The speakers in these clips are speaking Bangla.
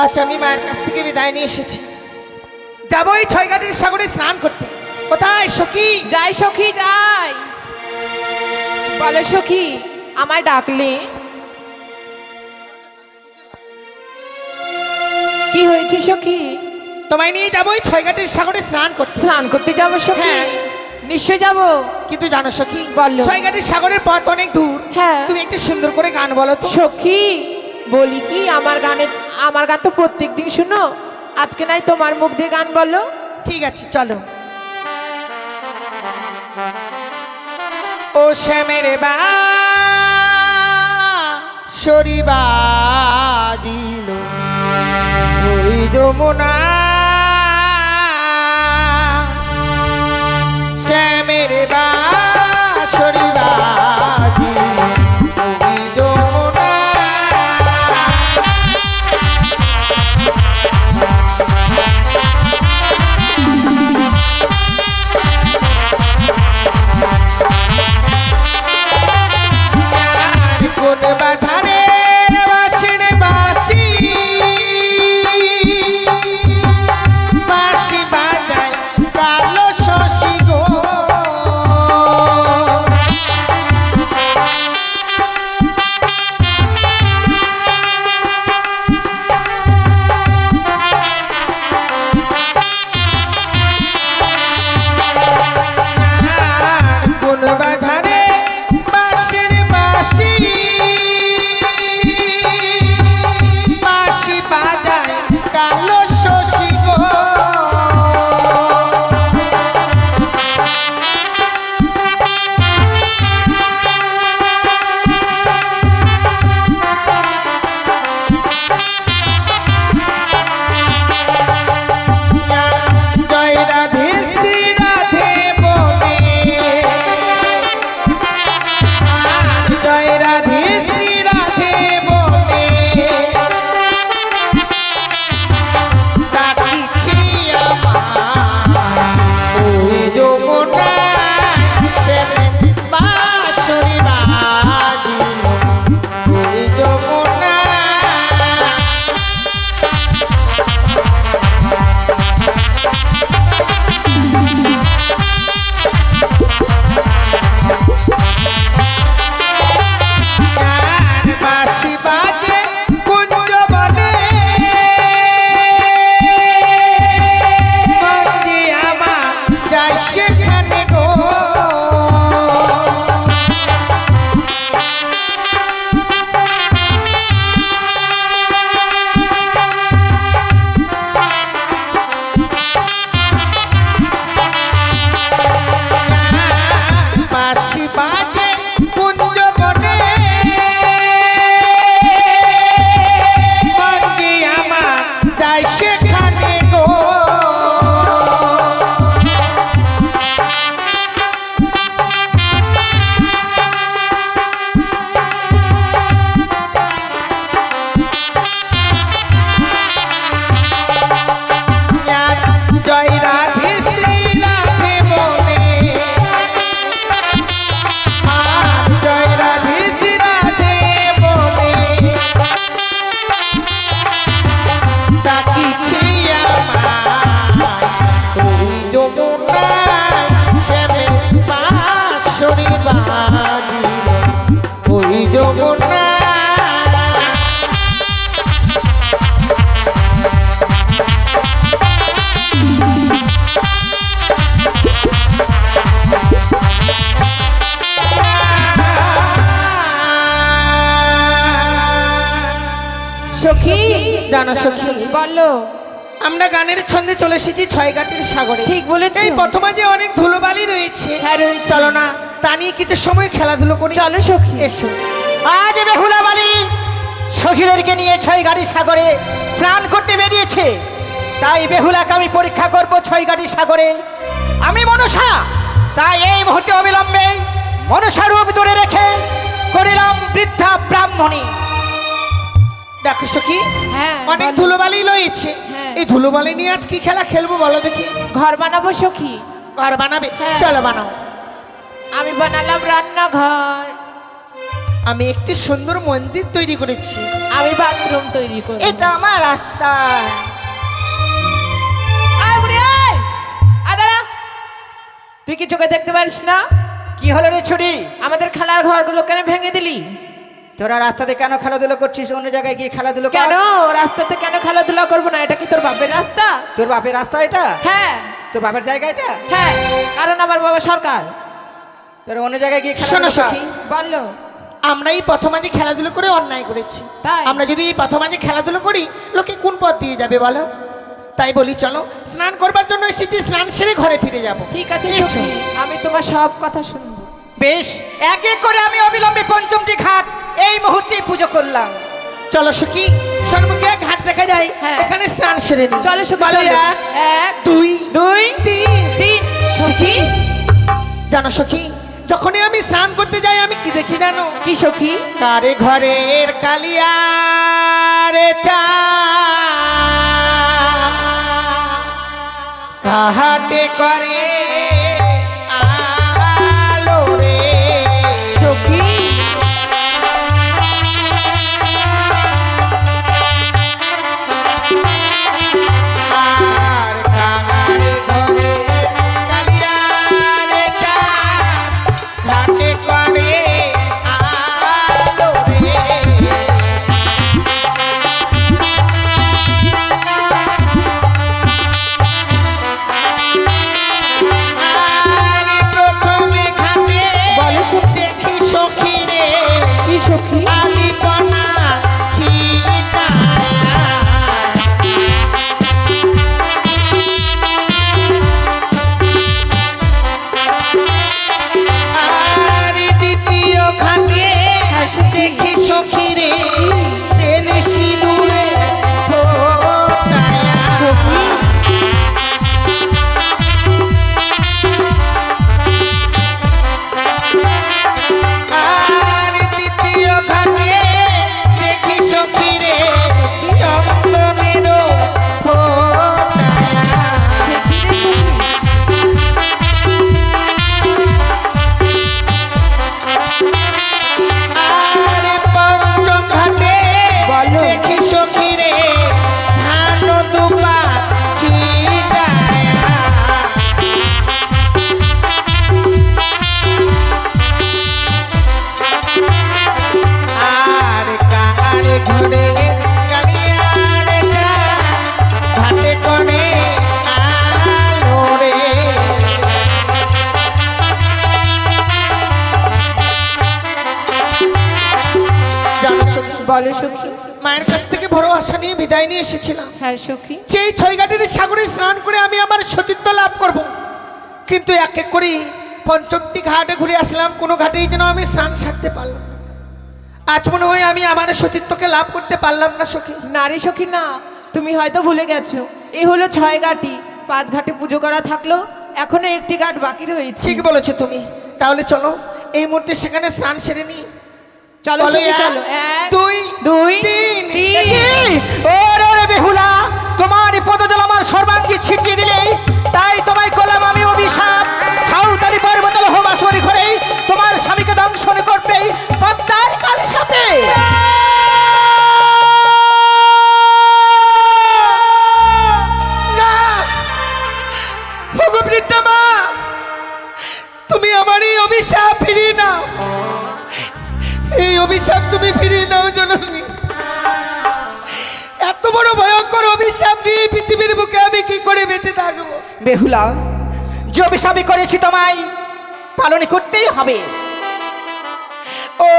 আজ আমি মায়ের কাছ থেকে বিদায় নিয়ে এসেছি, যাবো এই ছয়ঘাটের সাগরে স্নান করতে। কোথায় সখী? যাই সখী যাই। বলো সখী, আমায় ডাকলে? কি হয়েছে সখী? তোমায় নিয়ে যাবো এই ছয়ঘাটের সাগরে স্নান করতে। স্নান করতে যাবো সখী? হ্যাঁ। নিশ্চয় যাবো। কিন্তু জানো সখী, বলো। ছয়ঘাটের সাগরের পথ অনেক দূর। হ্যাঁ। তুমি একটু সুন্দর করে গান বলো তো। সখী বলি কি, আমার গান তো প্রত্যেক দিন শুনো, আজকে নাই তোমার মুখ দিয়ে গান বলো। ঠিক আছে চলো। ও শ্যামের বা শরীবা দিল ওই যমুনা, শ্যামের বা শরীবা দিল ওই যমুনা। কোন বাধারে বাসির বাসি বাসি বাজায় কালো শশী গো। কোন বাধারে বাসির বাসি বাসি বাজায় কালো শশী গো। জয় রাধে শ্রী রাধে বলে, জয় রাধে শ্রী রাধে বলে ডাকিছি আমার ওই যমুনায়, শ্যামের বাঁশরি বাজিল ওই যমুনায়। গান বাঁশি বাজে কুঞ্জ বনে, মন যে আমার যায় সেখানে গো। গান বাঁশি বাজে কুঞ্জ বনে, মন যে আমার যায় সেখানে গো। জয় রাধে শ্রী রাধে বলে, আর জয় রাধে শ্রী রাধে বলে ডাকিছি আমায় ওই যমুনায়, শ্যামের বাঁশরি বাজিল ওই যমুনায়। সখী জানো সখী, বলো। আমরা গানের ছন্দে চলে এসেছি ছয়ঘাটের সাগরে। ঠিক বলেছো। এই পথমাঝে অনেক ধুলোবালি রয়েছে। হ্যাঁ, রয়েছে। চলো না তা নিয়ে কিছু সময় খেলাধুলো করি। চলো সখী। এসো। আজ বেহুলা বালি সখীদেরকে নিয়ে ছয়ঘাটি সাগরে স্নান করতে বেরিয়েছে। তাই বেহুলাকে আমি পরীক্ষা করব ছয়ঘাটি সাগরে। আমি মনসা, তাই এই মুহূর্তে অবিলম্বে মনসা রূপ ধরে রেখে করিলাম বৃদ্ধা ব্রাহ্মণী। দেখো সখী, হ্যাঁ, অনেক বলো। ধুলোবালি রয়েছে। হ্যাঁ। এই ধুলোবালি নিয়ে আজ কি খেলা খেলবো বলো দেখি। ঘর বানাবো সখী। ঘর বানাবে? হ্যাঁ। চলো বানাও। আমি বানালাম রান্নাঘর। আমি একটি সুন্দর মন্দির তৈরি করেছি। আমি বাথরুম তৈরি করব। এটা আমার রাস্তা। আয় বুড়ি আয়, আয় দাঁড়া। তুই কি চোখে দেখতে পারিস না? কি হলো রে ছুরি? আমাদের খেলার ঘরগুলো কেন ভেঙে দিলি? তোরা রাস্তাতে কেন খেলাধুলো করছিস? অন্য জায়গায় গিয়ে খেলাধুলো কর। কেন রাস্তাতে কেন খেলাধুলা করবো না? এটা কি তোর বাপের রাস্তা? তোর বাপের রাস্তা এটা? হ্যাঁ তোর বাপের জায়গা এটা? হ্যাঁ, কারণ আমার বাবা সরকার। তোরা অন্য জায়গায় গিয়ে শোনো খেলাধুলো কর। সখী, বললো আমরা এই প্রথমাজে খেলাধুলো করে অন্যায় করেছি। তাই? আমরা যদি এই প্রথমাজে খেলাধুলো করি, লোকে কোন পথ দিয়ে যাবে বলো? তাই বলি চলো, স্নান করবার জন্য এসেছি, স্নান সেরে ঘরে ফিরে যাব। ঠিক আছে এসো। সখী, আমি তোমার সব কথা শুনবো। বেশ, এক এক করে আমি অবিলম্বে পঞ্চমটি ঘাট এই মুহূর্তেই পুজো করলাম। চলো সখী, সন্মুখে এক ঘাট দেখা যায়, হ্যাঁ। এখানে স্নান সেরে নিই। চলো সখী বলো, চলো। এক, এক দুই, দুই তিন। তিন। সখী, জানো সখী, যখনই আমি স্নান করতে যাই আমি কি দেখি জানো? কি সখী? কারে ঘরের কালিয়ারে চা কাহাতে করে আলো রে সখী আর কাহারে ঘরের কালিয়ারে চা ঘাটে করে আলো রে। আরে প্রথমে ঘাটে বলো সখী। দেখি সখী রে কি সখী? আলিপনা চিতা আর দ্বিতীয় ঘাটে দেখি সখী রে তেল সিঁদুরে ফোটায়া। সখী আর তৃতীয় ঘাটে দেখি সখী রে চন্দনের ফোটায়া। আর পঞ্চম ঘাটে বলো। দেখি সখী রে ধান দুপা চিরায়া। আর কাহারে ঘরে কালিয়ারে চা ঘাটে করে আলো রে। জানো সখী, বলো সখী। মায়ের কাছ থেকে বড় আশা নিয়ে বিদায় নিয়ে এসেছিলাম, হ্যাঁ সখী। সেই ছয়ঘাটের সাগরে স্নান করে আমি আমার সতীত্ব লাভ করব। কিন্তু এক এক করে পঞ্চমটি ঘাটে ঘুরে আসলাম, কোনো ঘাটেই যেন আমি স্নান সারতে পারলাম না। আজ মনে হয় আমি আমার সতীত্বকে লাভ করতে পারলাম না সখী। নারী সখী না, তুমি হয়তো ভুলে গেছো, এই হলো 6 ঘাটি, 5 ঘাটে পুজো করা থাকলো, এখনো একটি ঘাট বাকি রয়েছে। ঠিক বলেছো তুমি, তাহলে চলো এই মুহূর্তে সেখানে স্নান সেরে নি। চলো বলো, সখী এক, চলো। এক দুই, দুই তিন। তিন। ওরে বেহুলা, তোমার পদজল আমার সর্বাঙ্গে ছিটিয়ে দিলেই তাই তোমায় করলাম আমি অভিশাপ। সাঁওতালি পর্বতল হোমাশরি করে তোমার স্বামীকে দংশন করবে পদ্মার কাল সাপে। না, ওগো বৃদ্ধা মা, তুমি আমার এই অভিশাপ ফিরিয়ে নাও। এই অভিশাপ তুমি ফিরিয়ে নাও জননী। এত বড় ভয়ঙ্কর অভিশাপ নিয়ে পৃথিবীর বুকে আমি কি করে বেঁচে থাকবো? বেহুলা, যে অভিশাপই করেছি তোমায় পালন করতেই হবে। ও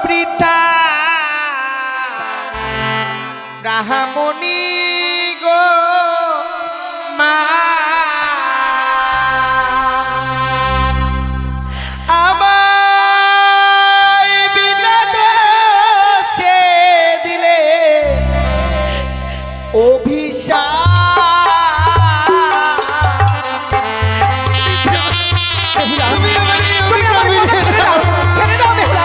বৃদ্ধা রাহামণি গো মা, আমায় বিনাদোষে দিলে অভিশাপ। তুমি আমার এই অভিশাপ ছেড়ে দাও বেহুলা,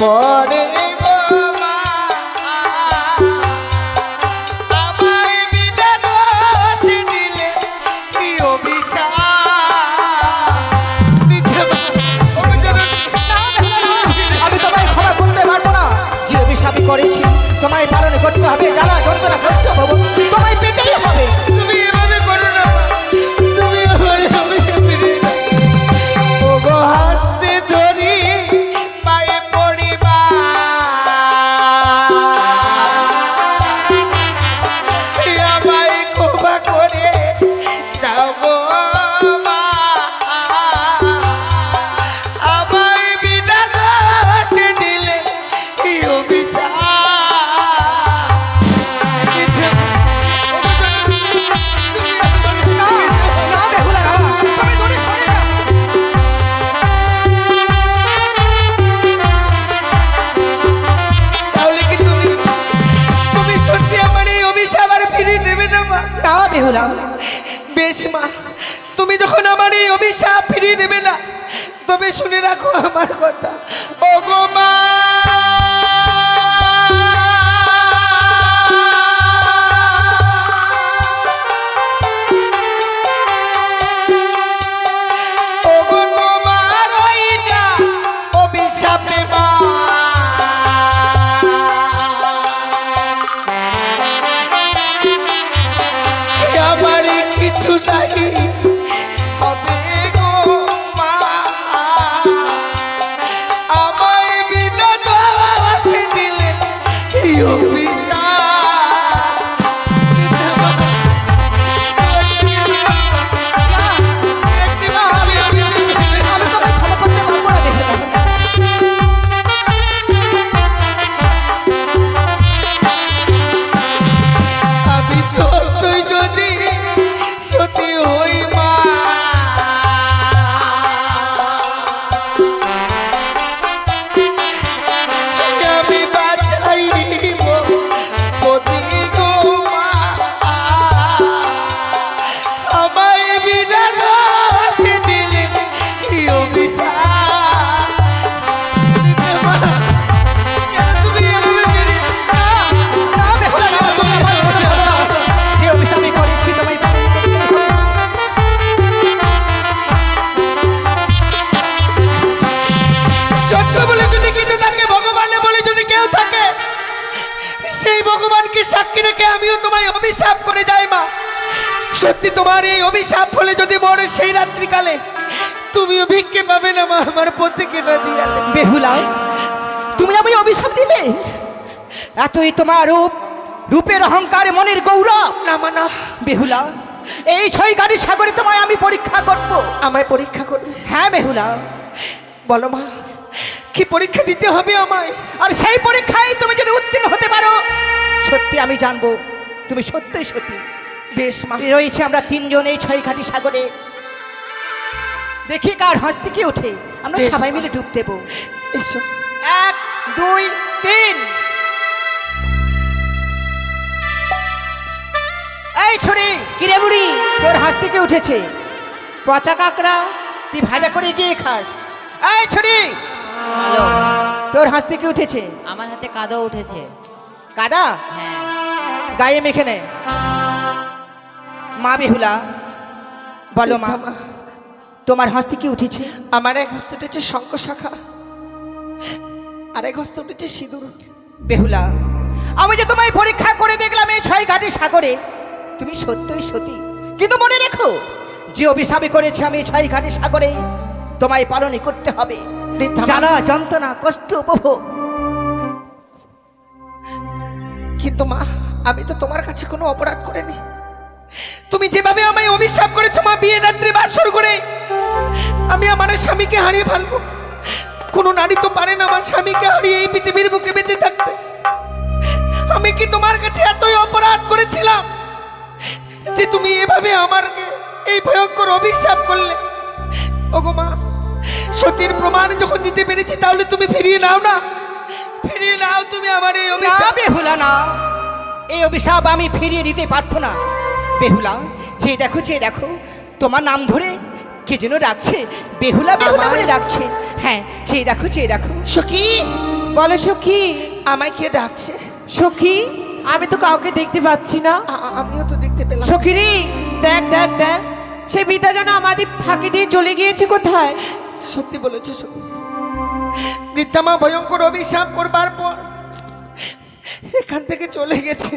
পরে গো মা আমায় বিনা দোষে দিলে কি অভিশাপ নিচে মা, ওকে জননী। আমি তোমায় ক্ষমা করতে পারবো না। যে অভিশাপই করেছি তোমায় পালন করতে হবে, জ্বালা যন্ত্রণা করতে হবে, তোমায় পেতেই হবে। তুমি এভাবে করো না মা। তুমি আমার অভিশাপ ফিরিয়ে দাও। ওগো হাতে ধরি পায়ে পড়ি মা। আমায় ক্ষমা করে দাও গো মা। আমায় বিনা দোষে দিলে কি অভিশাপ। না বেহুলা না, তুমি দূরে সরে যাও। তাহলে কি তুমি তুমি সত্যি আমার এই অভিশাপ আর ফিরিয়ে নেবে না মা? না বেহুলা, বেশ মা, তুমি যখন আমার এই অভিশাপ ফিরিয়ে নেবে না, তবে শুনে রাখো আমার কথা। ও গো মা ও গো তোমার ওই না অভিশাপে মা আমার কিছু নাই হবে গো মা। আমায় বিনা দোষে দিলেন কি অভিশাপ। আমি তোমায় ক্ষমা করতে পারবো না বেহুলা। আমি সত্যই যদি সত্যি হই মা, আমি বাঁচাইব পতি গো মা। আমায় বিনা দোষে দিলেন কি অভিশাপ। মা, কেন তুমি এভাবে ফিরে না বেহুলা না, তুমি আমার কথা বলো না। যে অভিশাপই করেছি তোমায় পালন করতেই হবে। সত্য বলে যদি কিছু থাকে, ভগবানে বলে যদি কেউ থাকে, সেই ভগবানকে সাক্ষী রেখে আমিও তোমায় অভিশাপ করে যাই মা। সত্যি তোমার এই অভিশাপ ফলে যদি মরে সেই রাত্রিকালে তুমিও ভিক্ষে পাবে না মা, আমার প্রত্যেকে না দিয়ালে। বেহুলা, তুমি আমায় অভিশাপ দিলে? এতই তোমার রূপ, রূপের অহংকারে মনের গৌরব। না মা না, বেহুলা, এই ছয় গাড়ি সাগরে তোমায় আমি পরীক্ষা করব। আমায় পরীক্ষা করবে? হ্যাঁ বেহুলা, বলো মা, কি পরীক্ষা দিতে হবে আমায়? আর সেই পরীক্ষায় তুমি যদি উত্তীর্ণ হতে পারো, সত্যি আমি জানবো তুমি সত্যই সত্যি। বেশ মা। রয়েছে আমরা তিনজন এই ছয় ঘাটি সাগরে, দেখি কার হাঁস থেকে ওঠে, আমরা বেশ। সবাই মিলে ডুব দেবো। এসো। 1 2 3। এই ছড়ি, কিরে বুড়ি, তোর হাঁস থেকে উঠেছে, পচা কাকড়া। তুই ভাজা করে গিয়ে খাস। এই ছড়ি, হ্যালো, তোর হাঁস থেকে উঠেছে আমার হাতে কাদা উঠেছে। কাদা, হ্যাঁ, গায়ে মেখে নে। মা বেহুলা, বলো মা, মা, তোমার হাঁস থেকে উঠেছে? আমার এক হস্ত উঠেছে শঙ্খ শাখা, আর এক হস্ত উঠেছে সিঁদুর। বেহুলা, আমি যে তোমায় পরীক্ষা করে দেখলাম এই ছয় ঘাটি সাগরে, তুমি সত্যই সতী। কিন্তু মনে রেখো, যে অভিশাপে করেছে আমি এই ছয় ঘাটি সাগরে, তোমায় পালনই করতে হবে। বৃদ্ধা মা, জ্বালা যন্ত্রণা কষ্ট উপভোগ। কিন্তু মা, আমি তো তোমার কাছে কোনো অপরাধ করিনি। তুমি যেভাবে আমায় অভিশাপ করেছো মা, বিয়ে রাত্রি বাসর করে আমি আমার স্বামীকে হারিয়ে ফেলবো। কোনো নারী তো পারে না আমার স্বামীকে হারিয়ে এই পৃথিবীর বুকে বেঁচে থাকতে। আমি কি তোমার কাছে এতই অপরাধ করেছিলাম যে তুমি এভাবে আমাকে এই ভয়ঙ্কর অভিশাপ করলে? ওগো মা, সতীর প্রমাণ যখন দিতে পেরেছি, তাহলে তুমি ফিরিয়ে নাও না, ফিরিয়ে নাও তুমি আমার এই না অভিশাপ। বেহুলা না, এই অভিশাপ আমি ফিরিয়ে দিতে পারবো না। বেহুলা, যে দেখো তোমার নাম ধরে কে যেন ডাকছে, বেহুলা বেহুলা আমায়? বলে ডাকছে। হ্যাঁ, যে চেয়ে দেখো চেয়ে দেখো। সখী, বলো সখী। আমায় কে ডাকছে? সখী, আমি তো কাউকে দেখতে পাচ্ছি না। আমিও তো দেখতে পেলাম। সখী রে, দেখ দেখ দেখ, সে বিদ্যা যেন আমাদের ফাঁকি দিয়ে চলে গিয়েছে কোথায়। সত্যি বলেছো সখী, বৃদ্ধামা ভয়ঙ্কর অভিশাপ করবার পর এখান থেকে চলে গেছে।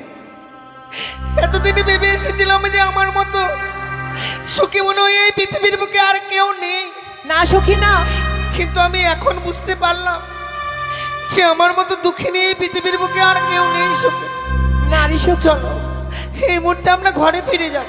এতদিনে ভেবে এসেছিলাম যে আমার মতো সুখী মনে হয় এই পৃথিবীর বুকে আর কেউ নেই। না সখী না। কিন্তু আমি এখন বুঝতে পারলাম যে আমার মতো দুঃখিনী এই পৃথিবীর বুকে আর কেউ নেই। সুখী নারী সখী। চলো এই মুহূর্তে আমরা ঘরে ফিরে যাব।